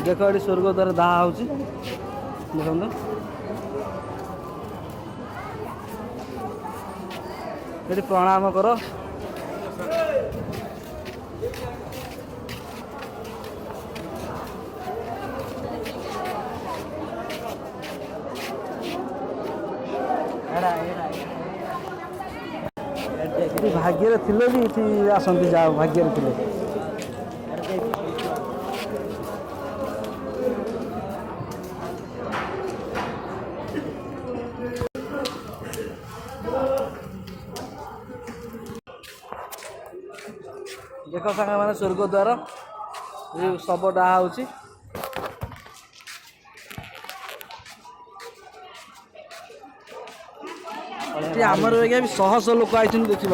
देख ये स्वर्ग द्वार दाह हो देखो ये प्रणाम कर भाग्य थे भी आसती जा भाग्य थे देख सांग मैंने स्वर्ग द्वार शव डाहा हो आमर भी शह शह लोक आई देखा